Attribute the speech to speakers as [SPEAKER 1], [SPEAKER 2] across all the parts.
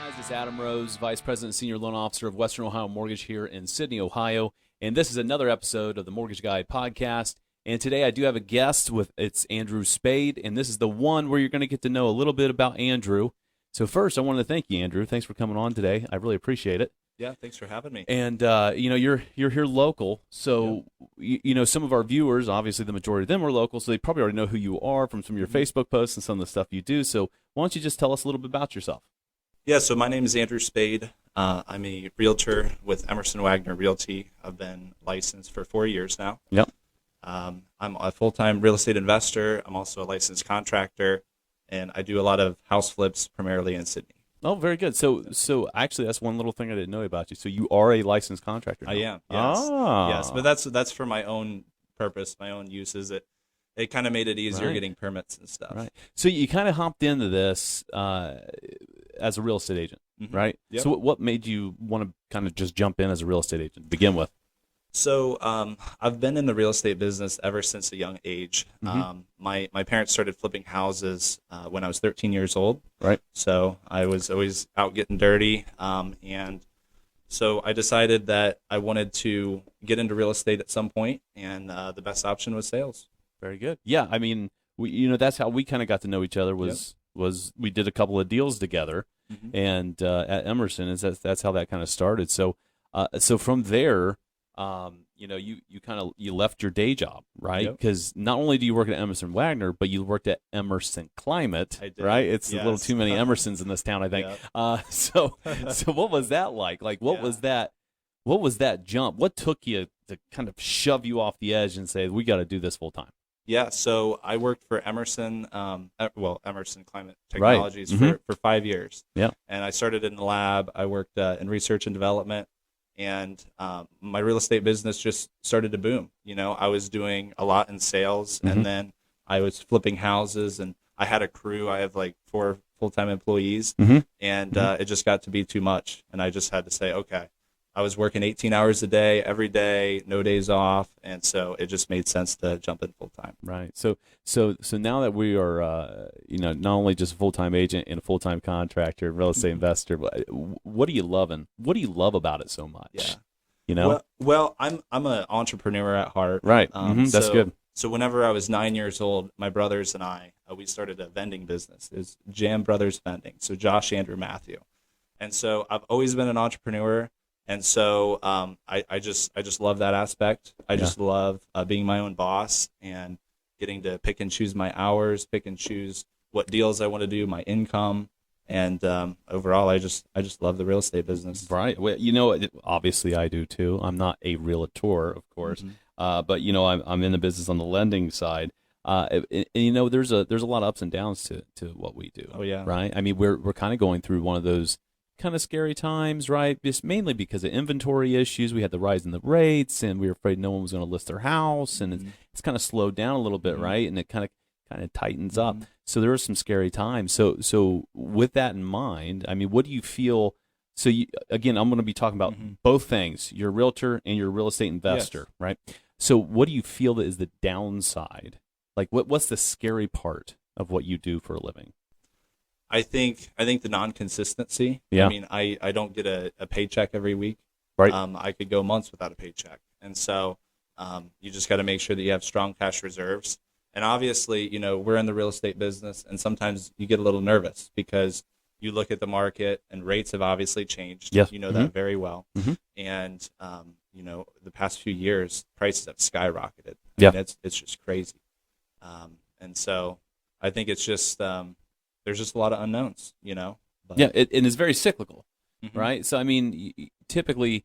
[SPEAKER 1] guys, it's Adam Rose, Vice President and Senior Loan Officer of Western Ohio Mortgage here in Sydney, Ohio. And this is another episode of the Mortgage Guide podcast. And today I do have a guest it's Andrew Spayde, and this is the one where you're going to get to know a little bit about Andrew. So first, I wanted to thank you, Andrew. Thanks for coming on today. I really appreciate it.
[SPEAKER 2] Yeah, thanks for having me.
[SPEAKER 1] And you're here local, so some of our viewers, obviously the majority of them are local, so they probably already know who you are from some of your Facebook posts and some of the stuff you do. So why don't you just tell us a little bit about yourself?
[SPEAKER 2] Yeah, so my name is Andrew Spayde. I'm a realtor with Emerson Wagner Realty. I've been licensed for 4 years now.
[SPEAKER 1] Yep.
[SPEAKER 2] I'm a full-time real estate investor. I'm also a licensed contractor, and I do a lot of house flips, primarily in Sydney.
[SPEAKER 1] Oh, very good. So actually, that's one little thing I didn't know about you. So you are a licensed contractor now.
[SPEAKER 2] I am, yes.
[SPEAKER 1] Ah.
[SPEAKER 2] Yes, but that's for my own purpose, my own uses. It kind of made it easier getting permits and stuff.
[SPEAKER 1] Right. So you kind of hopped into this as a real estate agent, right?
[SPEAKER 2] Yep.
[SPEAKER 1] So what made you want to kind of just jump in as a real estate agent to begin with?
[SPEAKER 2] So I've been in the real estate business ever since a young age. My parents started flipping houses when I was 13 years old.
[SPEAKER 1] Right.
[SPEAKER 2] So I was always out getting dirty. And so I decided that I wanted to get into real estate at some point, and the best option was sales.
[SPEAKER 1] Very good. Yeah, I mean, that's how we kind of got to know each other was we did a couple of deals together, and at Emerson, that's how that kind of started. So from there, you left your day job, right? Because not only do you work at Emerson Wagner, but you worked at Emerson Climate, right? It's a little too many Emersons in this town, I think. So what was that like? Like, what was that jump? What took you to kind of shove you off the edge and say, we got to do this full time?
[SPEAKER 2] Yeah, so I worked for Emerson, Emerson Climate Technologies for 5 years.
[SPEAKER 1] Yeah,
[SPEAKER 2] and I started in the lab. I worked in research and development, and my real estate business just started to boom. I was doing a lot in sales, and then I was flipping houses, and I had a crew. I have like 4 full-time employees, and it just got to be too much, and I just had to say, okay. I was working 18 hours a day, every day, no days off, and so it just made sense to jump in full time.
[SPEAKER 1] Right. So now that we are, not only just a full-time agent and a full-time contractor, real estate investor, but what are you loving? What do you love about it so much?
[SPEAKER 2] Yeah. Well, I'm an entrepreneur at heart.
[SPEAKER 1] Right. That's good.
[SPEAKER 2] So whenever I was 9 years old, my brothers and I, we started a vending business. It's Jam Brothers Vending. So Josh, Andrew, Matthew, and so I've always been an entrepreneur. And so I just love that aspect. I just love being my own boss and getting to pick and choose my hours, pick and choose what deals I want to do, my income, and overall, I just love the real estate business.
[SPEAKER 1] Right. Well, obviously I do too. I'm not a realtor, of course, but I'm in the business on the lending side. And, there's a lot of ups and downs to what we do.
[SPEAKER 2] Oh yeah.
[SPEAKER 1] Right. I mean, we're kind of going through one of those kind of scary times, right? Just mainly because of inventory issues. We had the rise in the rates, and we were afraid no one was going to list their house, and it's kind of slowed down a little bit, right? And it kind of tightens up. So there are some scary times. So with that in mind, I mean, what do you feel? So again, I'm going to be talking about both things: you're a realtor and you're a real estate investor, right? So what do you feel that is the downside? Like, what's the scary part of what you do for a living?
[SPEAKER 2] I think the non-consistency.
[SPEAKER 1] Yeah.
[SPEAKER 2] I mean, I don't get a paycheck every week.
[SPEAKER 1] Right.
[SPEAKER 2] I could go months without a paycheck. And so you just got to make sure that you have strong cash reserves. And obviously, we're in the real estate business, and sometimes you get a little nervous because you look at the market and rates have obviously changed.
[SPEAKER 1] Yes.
[SPEAKER 2] You know that very well. And, the past few years, prices have skyrocketed. I mean, it's just crazy. And so I think it's just there's just a lot of unknowns, But,
[SPEAKER 1] and it's very cyclical, right? So, I mean, typically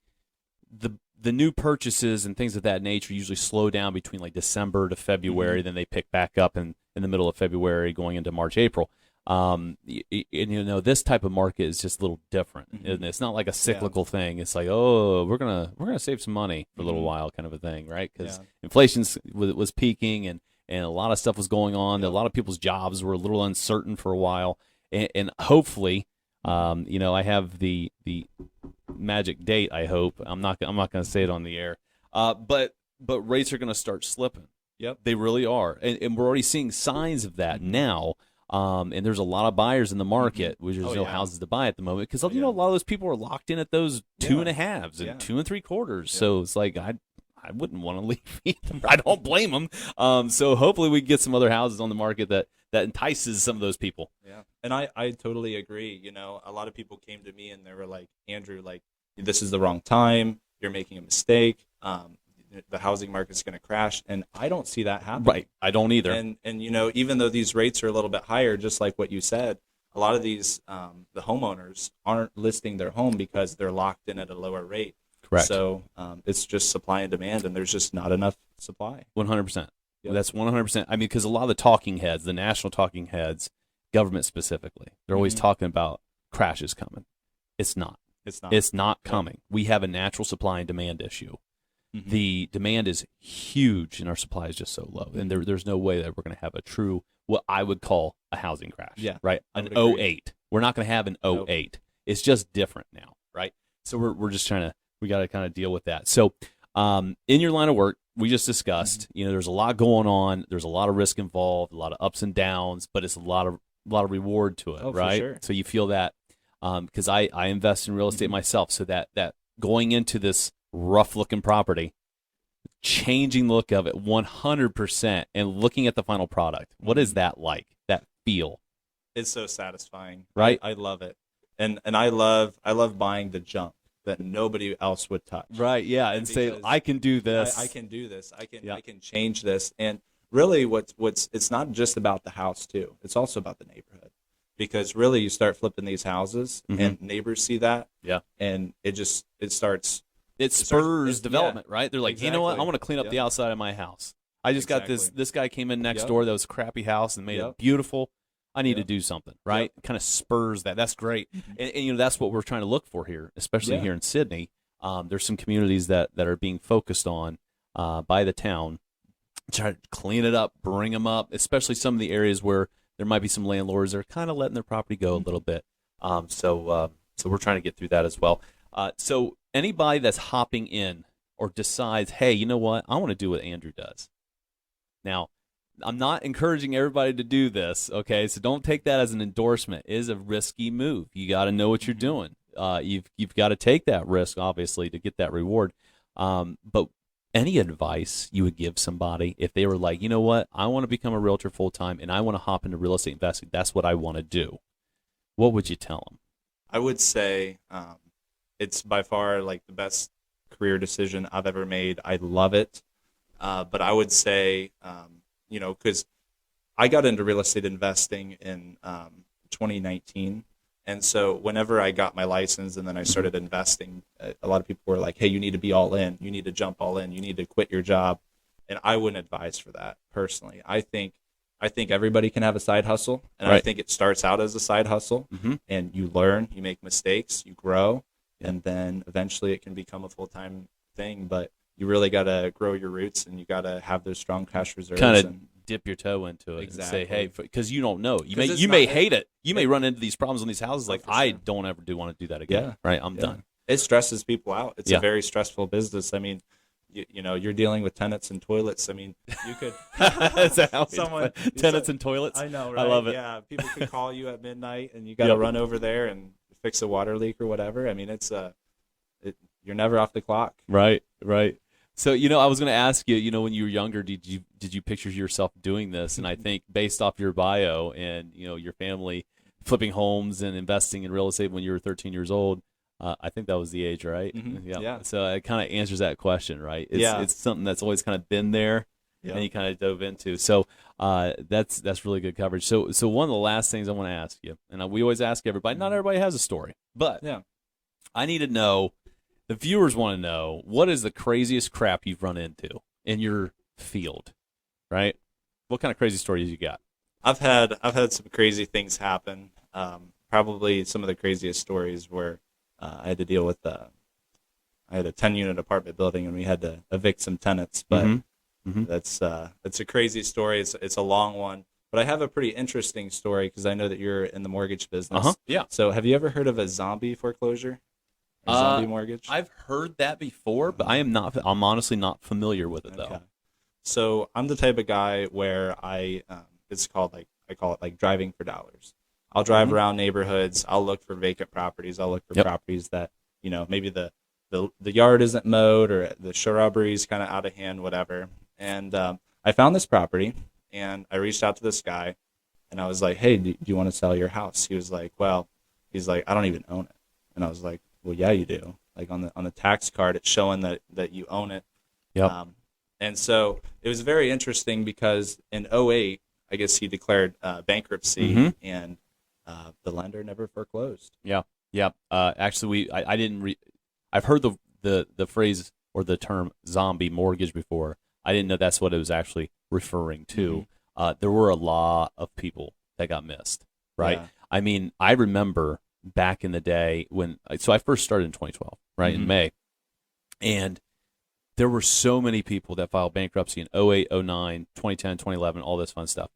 [SPEAKER 1] the new purchases and things of that nature usually slow down between like December to February. Then they pick back up in the middle of February going into March, April. This type of market is just a little different. And it's not like a cyclical thing. It's like, oh, we're gonna save some money for a little while, kind of a thing, right? Because inflation was peaking, and a lot of stuff was going on. A lot of people's jobs were a little uncertain for a while, and hopefully, I have the magic date. I hope I'm not going to say it on the air, but rates are going to start slipping.
[SPEAKER 2] Yep,
[SPEAKER 1] they really are, and we're already seeing signs of that now. And there's a lot of buyers in the market, which there's no
[SPEAKER 2] yeah.
[SPEAKER 1] houses to buy at the moment because
[SPEAKER 2] Oh,
[SPEAKER 1] you know a lot of those people are locked in at those 2.5s and
[SPEAKER 2] Yeah.
[SPEAKER 1] 2 3/4. So it's like I wouldn't want to leave either. I don't blame them. So hopefully we can get some other houses on the market that entices some of those people.
[SPEAKER 2] Yeah, and I totally agree. You know, a lot of people came to me and they were like, Andrew, like, this is the wrong time. You're making a mistake. The housing market's going to crash, and I don't see that happening.
[SPEAKER 1] Right, I don't either.
[SPEAKER 2] And you know, even though these rates are a little bit higher, just like what you said, a lot of these the homeowners aren't listing their home because they're locked in at a lower rate.
[SPEAKER 1] Correct.
[SPEAKER 2] So it's just supply and demand, and there's just not enough supply.
[SPEAKER 1] 100%.
[SPEAKER 2] Yep.
[SPEAKER 1] That's 100%. I mean, because a lot of the talking heads, the national talking heads, government specifically, they're always talking about crashes coming. It's not. It's not coming. We have a natural supply and demand issue. The demand is huge, and our supply is just so low. And there's no way that we're going to have a true, what I would call a housing crash.
[SPEAKER 2] Yeah,
[SPEAKER 1] right. An 08. We're not going to have an 08. It's just different now, right? So we're just trying to, we got to kind of deal with that. So in your line of work, we just discussed, you know, there's a lot going on. There's a lot of risk involved, a lot of ups and downs, but it's a lot of reward to it, right?
[SPEAKER 2] For sure.
[SPEAKER 1] So you feel that because I invest in real estate myself, so that going into this rough looking property, changing the look of it 100% and looking at the final product. What is that like? That feel?
[SPEAKER 2] It's so satisfying,
[SPEAKER 1] right?
[SPEAKER 2] I love it, and I love buying the junk that nobody else would touch.
[SPEAKER 1] Right? Yeah, and say I can do this.
[SPEAKER 2] I can do this. I can change this. And really, what's it's not just about the house too. It's also about the neighborhood, because really you start flipping these houses and neighbors see that. Yeah, and it spurs
[SPEAKER 1] development, right? They're like, exactly. You know what? I want to clean up the outside of my house. I just got this guy came in next door that was a crappy house and made it beautiful. I need to do something, right? Kind of spurs that. That's great. And you know, that's what we're trying to look for here, especially here in Sydney. There's some communities that are being focused on by the town. Try to clean it up, bring them up, especially some of the areas where there might be some landlords that are kind of letting their property go a little bit. So we're trying to get through that as well. So anybody that's hopping in or decides, hey, you know what? I want to do what Andrew does. Now, I'm not encouraging everybody to do this, okay? So don't take that as an endorsement. It is a risky move. You got to know what you're doing. You've got to take that risk, obviously, to get that reward. But any advice you would give somebody if they were like, you know what? I want to become a realtor full-time, and I want to hop into real estate investing. That's what I want to do. What would you tell them?
[SPEAKER 2] I would say it's by far like the best career decision I've ever made. I love it. But I would say, you know, because I got into real estate investing in 2019. And so whenever I got my license and then I started investing, a lot of people were like, hey, you need to be all in. You need to jump all in. You need to quit your job. And I wouldn't advise for that personally. I think everybody can have a side hustle. And I think it starts out as a side hustle. And you learn, you make mistakes, you grow, and then eventually it can become a full-time thing. But you really got to grow your roots, and you got to have those strong cash reserves.
[SPEAKER 1] Kind of dip your toe into it and say, hey, because you don't know. You may hate it. You may run into these problems on these houses like, I don't ever want to do that again. Right? I'm done.
[SPEAKER 2] It stresses people out. It's a very stressful business. I mean, you know, you're dealing with tenants and toilets. I mean, you could tenants and toilets. I know, right? I love it. Yeah, people could call you at midnight, and you got to run over there and fix a water leak or whatever. I mean, you're never off the clock.
[SPEAKER 1] Right. So, you know, I was going to ask you, you know, when you were younger, did you picture yourself doing this? And I think based off your bio and, you know, your family flipping homes and investing in real estate when you were 13 years old, I think that was the age, right? Yeah. So it kind of answers that question, right? It's something that's always kind of been there and you kind of dove into. So that's really good coverage. So one of the last things I want to ask you, and we always ask everybody, not everybody has a story, but I need to know, the viewers want to know, what is the craziest crap you've run into in your field, right? What kind of crazy stories you got?
[SPEAKER 2] I've had some crazy things happen. Probably some of the craziest stories were I had to deal with I had a 10-unit apartment building, and we had to evict some tenants. But that's a crazy story. It's a long one. But I have a pretty interesting story because I know that you're in the mortgage business.
[SPEAKER 1] Yeah.
[SPEAKER 2] So have you ever heard of a zombie foreclosure? Zombie mortgage?
[SPEAKER 1] I've heard that before, but I'm honestly not familiar with it though.
[SPEAKER 2] So I'm the type of guy where it's called like I call it like driving for dollars. I'll drive
[SPEAKER 1] Mm-hmm.
[SPEAKER 2] around neighborhoods. I'll look for vacant properties. I'll look for
[SPEAKER 1] Yep.
[SPEAKER 2] properties that, maybe the yard isn't mowed or the shrubbery's kind of out of hand, whatever. And I found this property, and I reached out to this guy, and I was like, hey, do you want to sell your house? He was like, I don't even own it. And I was like, well, yeah, you do. Like on the tax card, it's showing that you own it.
[SPEAKER 1] Yep.
[SPEAKER 2] And so it was very interesting because in '08, I guess he declared bankruptcy,
[SPEAKER 1] Mm-hmm.
[SPEAKER 2] and the lender never foreclosed.
[SPEAKER 1] Yeah. Yeah. Actually, I didn't. I've heard the phrase or the term zombie mortgage before. I didn't know that's what it was actually referring to.
[SPEAKER 2] Mm-hmm.
[SPEAKER 1] There were a lot of people that got missed, right?
[SPEAKER 2] Yeah.
[SPEAKER 1] I mean, I remember back in the day so I first started in 2012, right,
[SPEAKER 2] Mm-hmm.
[SPEAKER 1] in May, and there were so many people that filed bankruptcy in 08, 09, 2010, 2011, all this fun stuff.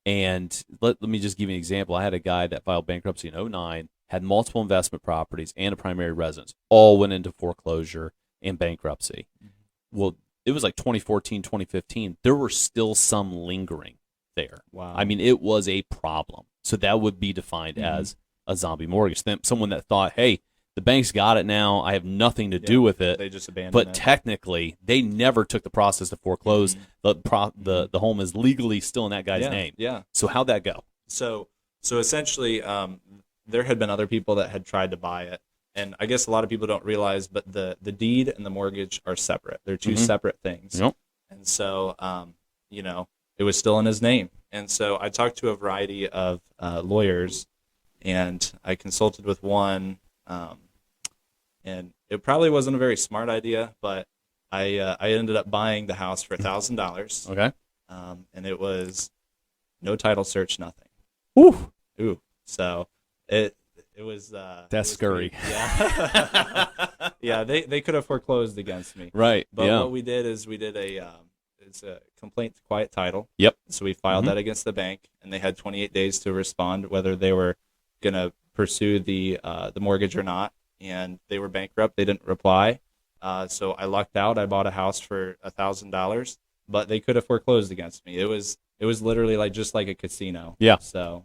[SPEAKER 1] And let me just give you an example. I had a guy that filed bankruptcy in 09, had multiple investment properties and a primary residence, all went into foreclosure and bankruptcy. Well, it was like 2014, 2015. There were still some lingering there.
[SPEAKER 2] Wow.
[SPEAKER 1] I mean, it was a problem. So that would be defined as a zombie mortgage. Someone that thought, hey, the bank's got it now. I have nothing to do with it.
[SPEAKER 2] They just abandoned
[SPEAKER 1] But
[SPEAKER 2] it.
[SPEAKER 1] technically, they never took the process to foreclose. The home is legally still in that guy's name.
[SPEAKER 2] Yeah.
[SPEAKER 1] So how'd that go?
[SPEAKER 2] So essentially, there had been other people that had tried to buy it, and I guess a lot of people don't realize, but the deed and the mortgage are separate. They're two separate things.
[SPEAKER 1] Yep.
[SPEAKER 2] And so, it was still in his name. And so I talked to a variety of lawyers, and I consulted with one, and it probably wasn't a very smart idea, but I ended up buying the house for $1,000.
[SPEAKER 1] Okay.
[SPEAKER 2] And it was no title search, nothing.
[SPEAKER 1] Woo.
[SPEAKER 2] Ooh. So it was
[SPEAKER 1] That's
[SPEAKER 2] it was
[SPEAKER 1] scary.
[SPEAKER 2] pretty- yeah. Yeah, they could have foreclosed against me.
[SPEAKER 1] Right.
[SPEAKER 2] But
[SPEAKER 1] yeah.
[SPEAKER 2] what we did is we did it's a complaint to quiet title.
[SPEAKER 1] Yep.
[SPEAKER 2] So we filed that against the bank, and they had 28 days to respond whether they were going to pursue the mortgage or not. And they were bankrupt. They didn't reply. So I lucked out. I bought a house for $1,000, but they could have foreclosed against me. It was literally just like a casino.
[SPEAKER 1] Yeah.
[SPEAKER 2] So,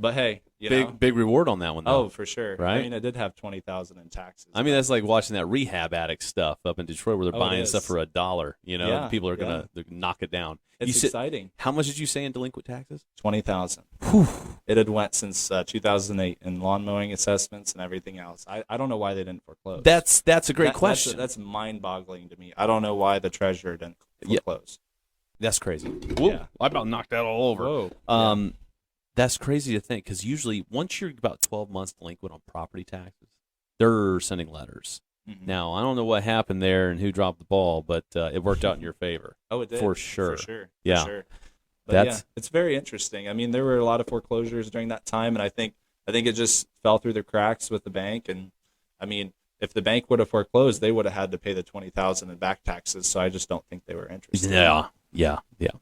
[SPEAKER 2] but hey, you know.
[SPEAKER 1] Big reward on that one, though.
[SPEAKER 2] Oh, for sure.
[SPEAKER 1] Right?
[SPEAKER 2] I mean, I did have $20,000 in taxes.
[SPEAKER 1] I mean, that's like watching that rehab addict stuff up in Detroit where they're
[SPEAKER 2] Oh, it
[SPEAKER 1] buying
[SPEAKER 2] is.
[SPEAKER 1] stuff for $1. You know,
[SPEAKER 2] Yeah,
[SPEAKER 1] people are
[SPEAKER 2] yeah.
[SPEAKER 1] they're gonna knock it down.
[SPEAKER 2] It's exciting.
[SPEAKER 1] How much did you say in delinquent taxes?
[SPEAKER 2] $20,000. It had went since 2008 in lawn mowing assessments and everything else. I don't know why they didn't foreclose.
[SPEAKER 1] That's a great question.
[SPEAKER 2] That's mind-boggling to me. I don't know why the treasurer didn't foreclose.
[SPEAKER 1] That's crazy. Whoa,
[SPEAKER 2] Yeah.
[SPEAKER 1] I about knocked that all over.
[SPEAKER 2] Whoa.
[SPEAKER 1] That's crazy to think because usually once you're about 12 months delinquent on property taxes, they're sending letters.
[SPEAKER 2] Mhm.
[SPEAKER 1] Now, I don't know what happened there and who dropped the ball, but it worked out in your favor.
[SPEAKER 2] Oh, it did.
[SPEAKER 1] For sure.
[SPEAKER 2] For sure.
[SPEAKER 1] Yeah.
[SPEAKER 2] For sure. But
[SPEAKER 1] That's-
[SPEAKER 2] it's very interesting. I mean, there were a lot of foreclosures during that time, and I think it just fell through the cracks with the bank. And I mean, if the bank would have foreclosed, they would have had to pay the $20,000 in back taxes. So I just don't think they were interested.
[SPEAKER 1] Yeah.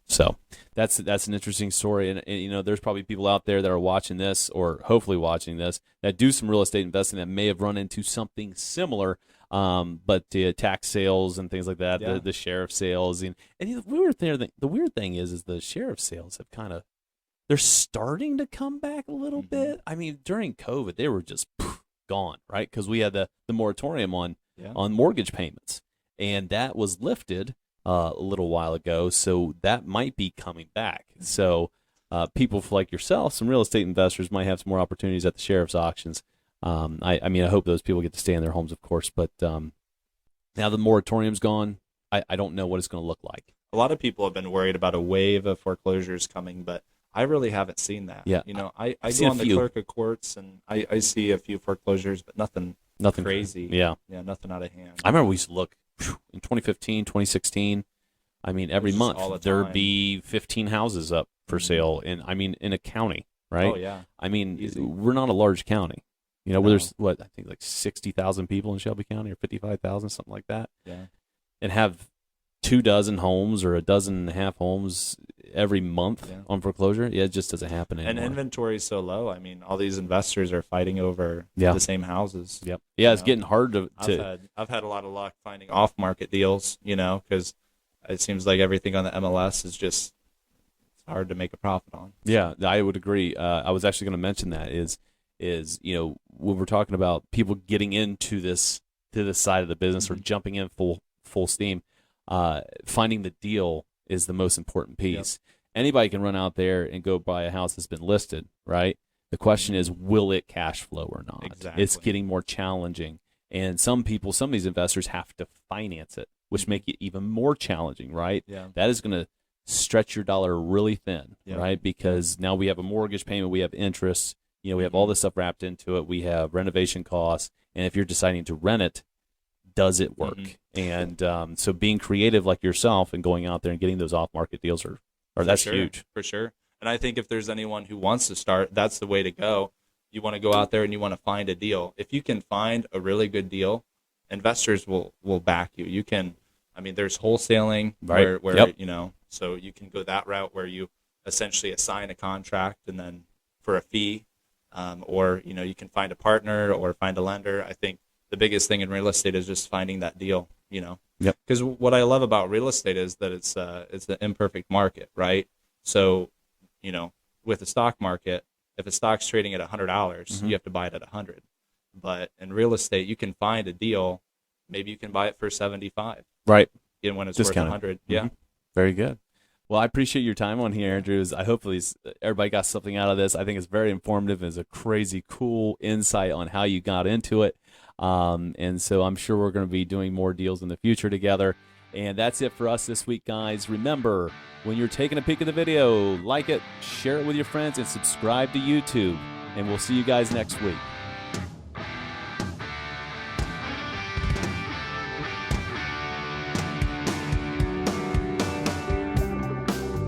[SPEAKER 1] So that's an interesting story, and you know, there's probably people out there that are watching this, or hopefully watching this, that do some real estate investing that may have run into something similar. But tax sales and things like that,
[SPEAKER 2] Yeah.
[SPEAKER 1] the sheriff sales, and the weird thing is the sheriff sales have they're starting to come back a little bit. I mean, during COVID, they were just gone, right? Because we had the moratorium on mortgage payments, and that was lifted a little while ago, so that might be coming back. So people like yourself, some real estate investors, might have some more opportunities at the sheriff's auctions. I mean, I hope those people get to stay in their homes, of course, but now the moratorium's gone, I don't know what it's going to look like.
[SPEAKER 2] A lot of people have been worried about a wave of foreclosures coming, but I really haven't seen that.
[SPEAKER 1] Yeah.
[SPEAKER 2] You know, I
[SPEAKER 1] seen
[SPEAKER 2] go
[SPEAKER 1] a
[SPEAKER 2] on the
[SPEAKER 1] few.
[SPEAKER 2] clerk of courts, and I see a few foreclosures, but nothing crazy.
[SPEAKER 1] Yeah.
[SPEAKER 2] Yeah, nothing out of hand.
[SPEAKER 1] I remember we used to look in 2015, 2016. I mean, every
[SPEAKER 2] Just all the
[SPEAKER 1] month there'd
[SPEAKER 2] time.
[SPEAKER 1] be 15 houses up for sale in a county, right?
[SPEAKER 2] Oh, yeah.
[SPEAKER 1] I mean,
[SPEAKER 2] Easy.
[SPEAKER 1] we're not a large county. You know, where
[SPEAKER 2] No.
[SPEAKER 1] there's I think like 60,000 people in Shelby County, or 55,000, something like that,
[SPEAKER 2] Yeah.
[SPEAKER 1] and have 24 homes or a dozen and a half homes every month on foreclosure. Yeah, it just doesn't happen anymore.
[SPEAKER 2] And inventory is so low. I mean, all these investors are fighting over
[SPEAKER 1] Yeah.
[SPEAKER 2] the same houses.
[SPEAKER 1] Yep. Yeah, it's
[SPEAKER 2] know?
[SPEAKER 1] getting hard to
[SPEAKER 2] I've had a lot of luck finding off-market deals, you know, because it seems like everything on the MLS is just hard to make a profit on.
[SPEAKER 1] Yeah, I would agree. I was actually going to mention that is when we're talking about people getting into this side of the business or jumping in full steam, finding the deal is the most important piece. Yep. Anybody can run out there and go buy a house that's been listed, right? The question is, will it cash flow or not?
[SPEAKER 2] Exactly.
[SPEAKER 1] It's getting more challenging. And some of these investors have to finance it, which make it even more challenging, right?
[SPEAKER 2] Yeah.
[SPEAKER 1] That is going to stretch your dollar really thin, right? Because now we have a mortgage payment, we have interest, we have all this stuff wrapped into it, we have renovation costs, and if you're deciding to rent it, does it work? And so being creative like yourself and going out there and getting those off-market deals that's huge.
[SPEAKER 2] For sure. And I think if there's anyone who wants to start, that's the way to go. You want to go out there and you want to find a deal. If you can find a really good deal, investors will back you. You can, there's wholesaling where so you can go that route where you essentially assign a contract and then for a fee, or you can find a partner or find a lender. I think the biggest thing in real estate is just finding that deal. Because what I love about real estate is that it's an imperfect market, right? So, with the stock market, if a stock's trading at $100, you have to buy it at $100. But in real estate, you can find a deal. Maybe you can buy it for $75.
[SPEAKER 1] Right.
[SPEAKER 2] When it's
[SPEAKER 1] Discounted.
[SPEAKER 2] worth $100. Yeah.
[SPEAKER 1] Very good. Well, I appreciate your time on here, Andrew. I hopefully everybody got something out of this. I think it's very informative. It's a crazy cool insight on how you got into it. And so I'm sure we're going to be doing more deals in the future together. And that's it for us this week, guys. Remember, when you're taking a peek at the video, like it, share it with your friends, and subscribe to YouTube. And we'll see you guys next week.